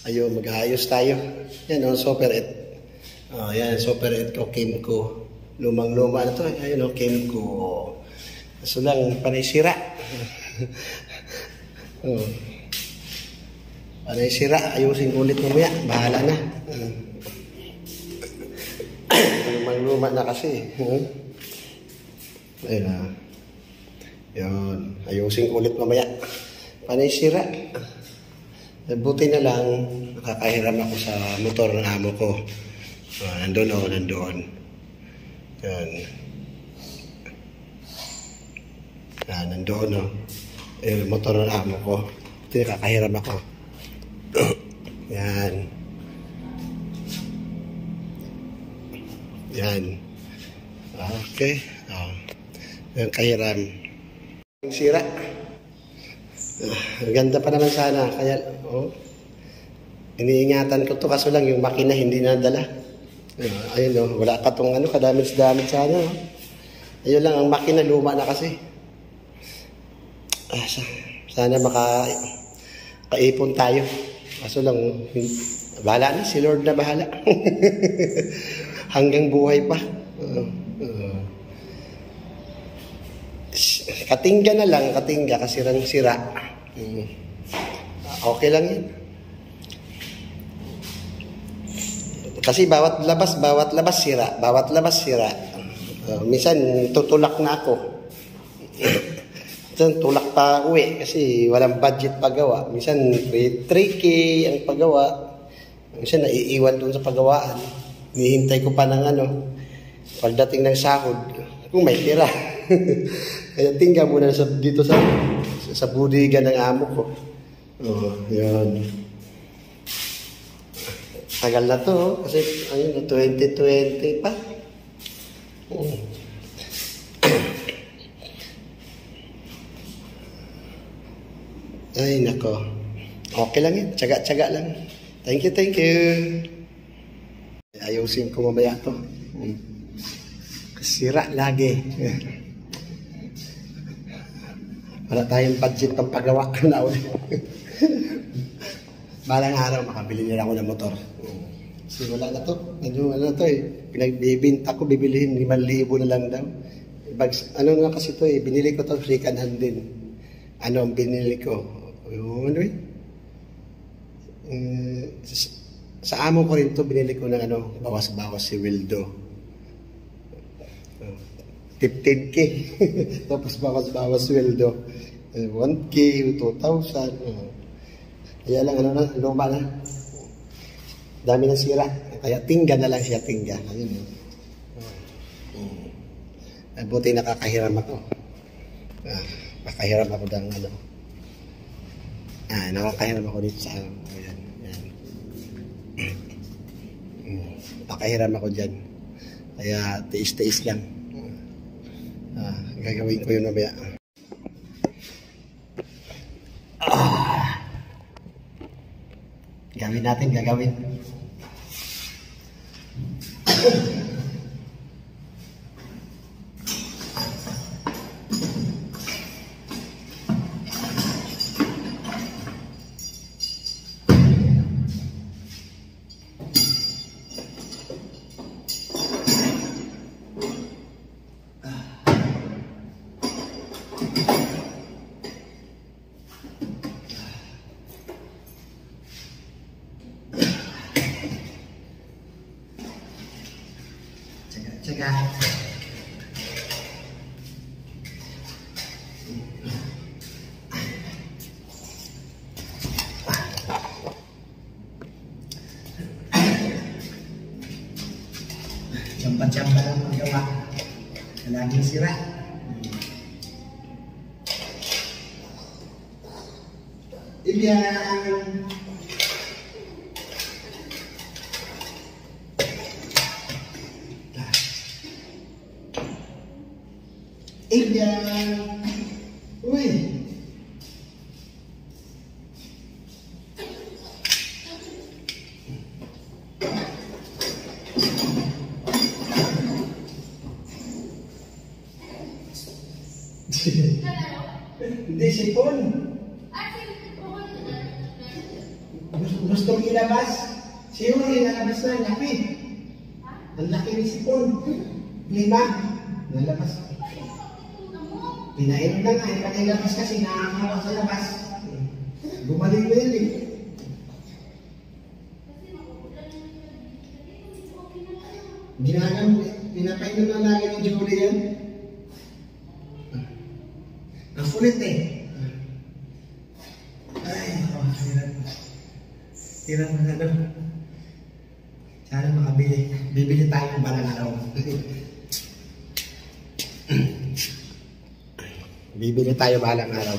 Ayun, mag-aayos tayo. Yan o, Super 8. Yan, Super 8 ko, Kimco. Lumang-luma na to. Ayun o, Kimco. Kaso lang, panay sira. Panay sira. Ayusin ulit mamaya. Bahala na. Lumang-luma na kasi. Ayun na. Yun. Ayusin ulit mamaya. Panay sira. Buti na lang, nakakahiram ako sa motor ng amo ko. Nandun. Yan. Nandun o. Yung motor ng amo ko. Buti nakakahiram ako. Yan. Yan. Okay. Yung kahiram. Yung sira. Ang ganda pa naman sana. Kaya, iniingatan ko to kaso lang yung makina hindi nadala. Ayun wala ka tong kadamage sana. Ayun lang, ang makina luma na kasi. Sana makaipon tayo. Kaso lang, bahala na, si Lord na bahala. Hanggang buhay pa. Katingga na lang, kasi sira. Okay lang yan. Kasi bawat labas sira. Minsan tutulak na ako. Minsan tulak pa uwi kasi walang budget paggawa. Minsan 3K ang paggawa. Minsan naiiwan doon sa paggawaan. Hinihintay ko pa ng pagdating ng sahod. Kung may tira. Kaya tingga muna dito sa budiga ng amo ko. Yun. Tagal na to, kasi 2020 pa. Ay, nako. Okay lang yun. Tsaga lang. Thank you. Ayusin ko mamaya to. Sira lagi. Wala tayong budget pang paggawa na ulit. Balang araw, makabili nila ako ng motor. Kasi wala na to. Pinagbibinta ko, bibilihin 5,000 na lang daw. Nga kasi to binili ko to, second hand din. Ang binili ko? Sa amo ko rin to, binili ko ng bawas-bawas si Wildo. 15K. Tapos bawas-bawas sweldo. 1K, 2,000. Kaya lang, luma na. Dami ng sira. Kaya tingga na lang siya, tingga. Ayun. Buti nakakahiram ako. Nakahiram ako ng nakakahiram ako dito sa ayan. Nakahiram ako dyan. Kaya tiis-tiis lang. Gagawin ko yun mamaya. Gagawin. Tsaga. Champa-champa lang magawa. Laging sira. Ibiang. Uy. Hindi sipon. Gusto ilabas. Siguro ilalabas na, ang laki. Ang laki ni sipon. 5. Nalabas. Pinainom na nga, ilabas kasi nakakawa sa labas. Gumaling mo yan eh. Ginagawa, pinapainom na lagi ni Julie yan. Ang kulit eh. Ay, hirap. Hirap na ano. Sana makabili. Bibili tayo ng balang araw. Bibili tayo balang araw.